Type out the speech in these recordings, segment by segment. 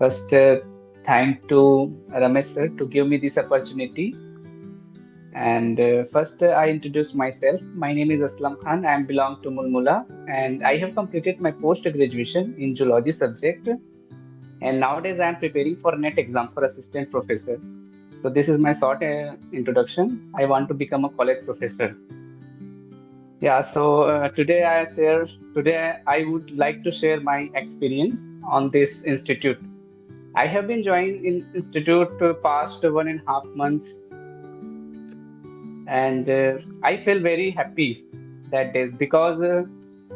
First, thank to Ramesh sir to give me this opportunity. And first, I introduce myself. My name is Aslam Khan. I belong to Mulmula, and I have completed my post graduation in zoology subject. And nowadays, I am preparing for NET exam for assistant professor. So this is my short introduction. I want to become a college professor. Yeah. So today I would like to share my experience on this institute. I have been joined in institute past 1.5 months, and I feel very happy that days because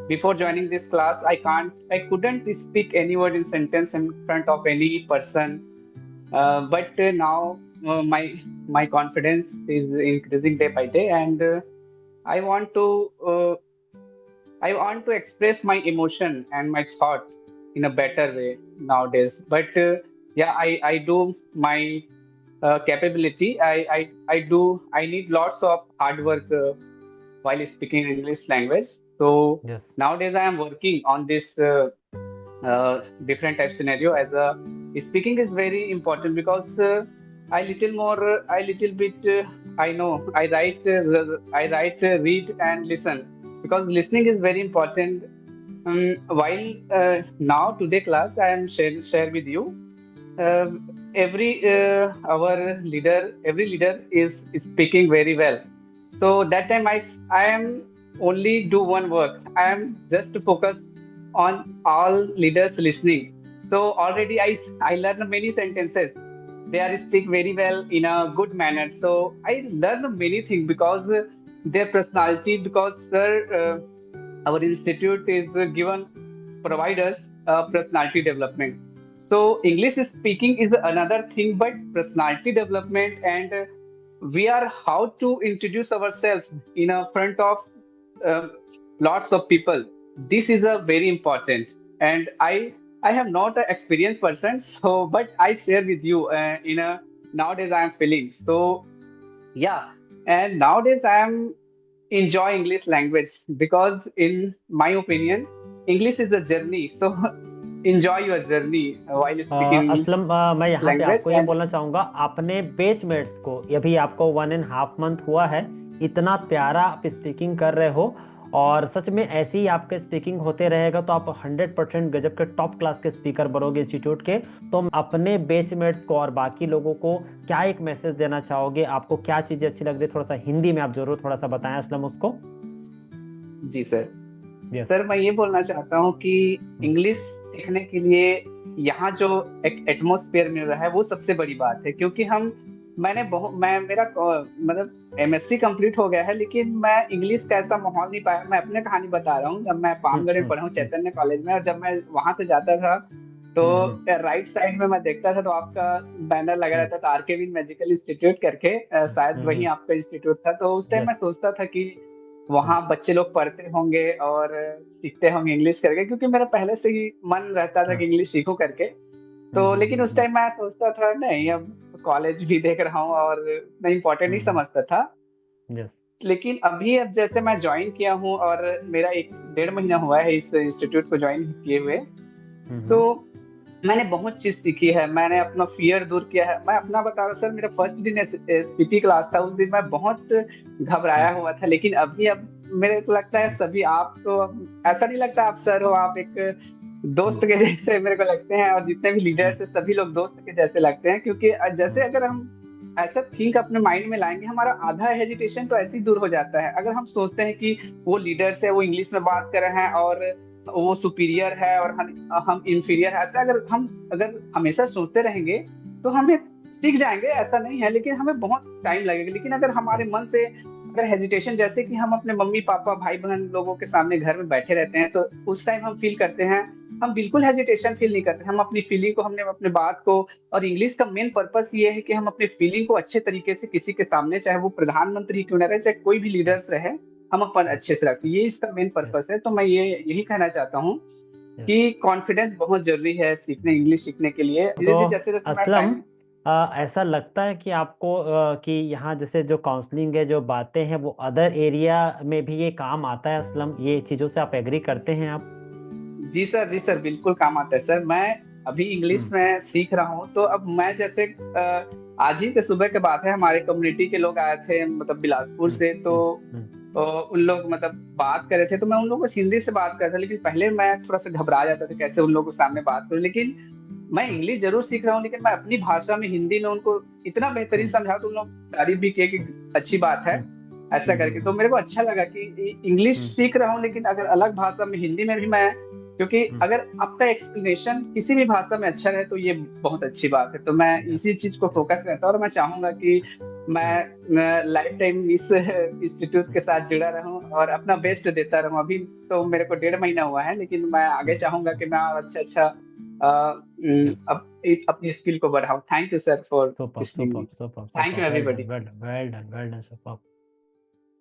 before joining this class, I couldn't speak any word in sentence in front of any person. But now my confidence is increasing day by day, and I want to uh, I want to express my emotion and my thoughts in a better way nowadays. But yeah, I do my capability. I need lots of hard work while speaking English language. So Yes. nowadays I am working on this different type scenario as a speaking is very important because I little bit I know I write, read and listen because listening is very important. While now today class I am share with you uh, every leader is speaking very well. So that time I am only do one work. I am just to focus on all leaders listening. So already I learned many sentences. They are speak very well in a good manner. So I learned many things because their personality. Because sir, our institute is given provide us personality development. So English speaking is another thing, but personality development and we are how to introduce ourselves in a front of uh, lots of people. This is a very important, and I have not an experienced person, so but I share with you in a nowadays I am feeling so yeah, and nowadays I am enjoy English language because in my opinion, English is a journey. So enjoy your journey while speaking English Aslam, मैं यहाँ पे language आपको ये and बोलना चाहूँगा, अपने बेचमेट्स को, अभी आपको 1.5 मंथ हुआ है, इतना प्यारा आप स्पीकिंग कर रहे हो, और सच में ऐसे ही आपके स्पीकिंग होते रहेगा तो आप 100% गजब के टॉप क्लास के स्पीकर बनोगे इंस्टीट्यूट के। तो अपने बेचमेट्स को और बाकी लोगों को क्या एक मैसेज देना चाहोगे? आपको क्या चीज़ें अच्छी लग रही है? थोड़ा सा हिंदी में आप जरूर थोड़ा सा बताएं असलम उसको। जी सर। यस। सर मैं ये बोलना चाहता हूँ कि इंग्लिश सीखने के लिए यहाँ जो एक एटमोसफेयर मिल रहा है वो सबसे बड़ी बात है क्योंकि हम मैं मेरा मतलब एमएससी कंप्लीट हो गया है लेकिन मैं इंग्लिश का ऐसा माहौल नहीं पाया। मैं अपने कहानी बता रहा हूँ। जब मैं पामगढ़ में पढ़ा हूँ चैतन्य कॉलेज में और जब मैं वहां से जाता था तो राइट साइड में मैं देखता था तो आपका बैनर लगा रहता था आरकेविन मैजिकल इंस्टीट्यूट करके। शायद वही आपका इंस्टीट्यूट था। तो उस टाइम मैं यस। सोचता था कि वहां बच्चे लोग पढ़ते होंगे और सीखते होंगे इंग्लिश करके क्योंकि मेरा पहले से ही मन रहता था कि इंग्लिश सीखूं करके। तो लेकिन उस टाइम मैं सोचता था नहीं अब कॉलेज भी देख रहा हूँ और इतना इम्पोर्टेंट नहीं समझता था। यस। लेकिन अभी अब जैसे मैं ज्वाइन किया हूँ और मेरा 1 डेढ़ महीना हुआ है इस इंस्टीट्यूट को ज्वाइन किए हुए। सो मैंने बहुत चीज सीखी है। मैंने अपना फियर दूर किया है। मैं अपना बता रहा हूँ सर। मेरा फर्स्ट दिन एसपीटी क्लास था। उस दिन मैं बहुत घबराया हुआ था लेकिन अभी अब मेरे को लगता है सभी आप तो ऐसा नहीं लगता आप सर हो। आप एक दोस्त के जैसे मेरे को लगते हैं और जितने भी लीडर्स है सभी लोग दोस्त के जैसे लगते हैं क्योंकि जैसे अगर हम ऐसा थिंक अपने माइंड में लाएंगे हमारा आधा हेजिटेशन तो ऐसे ही दूर हो जाता है। अगर हम सोचते हैं कि वो लीडर्स है वो इंग्लिश में बात कर रहे हैं और वो सुपीरियर है और हम इंफीरियर है ऐसा अगर हमेशा सोचते रहेंगे तो हमें सीख जाएंगे। ऐसा नहीं है लेकिन हमें बहुत टाइम लगेगा। लेकिन अगर हमारे यस। मन से अगर हेजिटेशन जैसे कि हम अपने मम्मी पापा भाई बहन लोगों के सामने घर में बैठे रहते हैं तो उस टाइम हम फील करते हैं। हम बिल्कुल हेजिटेशन फील नहीं करते। हम अपनी फीलिंग को हमने अपने बात को और इंग्लिश का मेन पर्पस ये है कि हम अपनी फीलिंग को अच्छे तरीके से किसी के सामने चाहे वो प्रधानमंत्री क्यों ना रहे चाहे कोई भी लीडर्स रहे हम अपन यस। अच्छे से रख सकें। ये इसका मेन पर्पस यस। है। तो मैं ये यही कहना चाहता हूँ यस। कि कॉन्फिडेंस बहुत जरूरी है सीखने इंग्लिश सीखने के लिए। धीरे तो धीरे जैसे जैसे मैं असलम, टाइम ऐसा लगता है कि आपको कि यहाँ जैसे जो काउंसलिंग है, जो बातें हैं, वो अदर एरिया में भी ये काम आता है असलम? ये चीज़ों से आप एग्री करते हैं आप? जी सर बिल्कुल काम आता है सर। मैं अभी इंग्लिश हम्म में सीख रहा हूँ। तो अब मैं जैसे आज ही के सुबह के बात है, हमारे कम्युनिटी के लोग आए थे मतलब बिलासपुर हम्म से। तो हम्म हम्म उन लोग मतलब बात कर रहे थे, तो मैं उन लोगों को हिंदी से बात कर रहा था, लेकिन पहले मैं थोड़ा सा घबरा जाता था कैसे उन लोगों के सामने बात करूं। लेकिन मैं हम्म इंग्लिश जरूर सीख रहा हूँ, लेकिन मैं अपनी भाषा में हिंदी में उनको इतना बेहतरीन हम्म समझा तो उन लोग तारीफ भी किए कि अच्छी बात है हम्म ऐसा करके। तो मेरे को अच्छा लगा कि इंग्लिश हम्म सीख रहा हूँ, लेकिन अगर अलग भाषा में हिंदी में भी मैं, क्योंकि हम्म अगर आपका एक्सप्लेनेशन किसी भी भाषा में अच्छा रहे तो ये बहुत अच्छी बात है। तो मैं यस इसी चीज को यस फोकस करता हूँ, और मैं चाहूंगा कि मैं लाइफ टाइम इस इंस्टीट्यूट के साथ जुड़ा रहूं और अपना यस बेस्ट देता रहूं। अभी तो मेरे को 1.5 महीना हुआ है, लेकिन मैं आगे चाहूंगा कि मैं और अच्छा अच्छा यस अपनी स्किल को बढ़ाऊं। Thank you sir for super listening me. Super super thank super you well done everybody. Well done well done well done super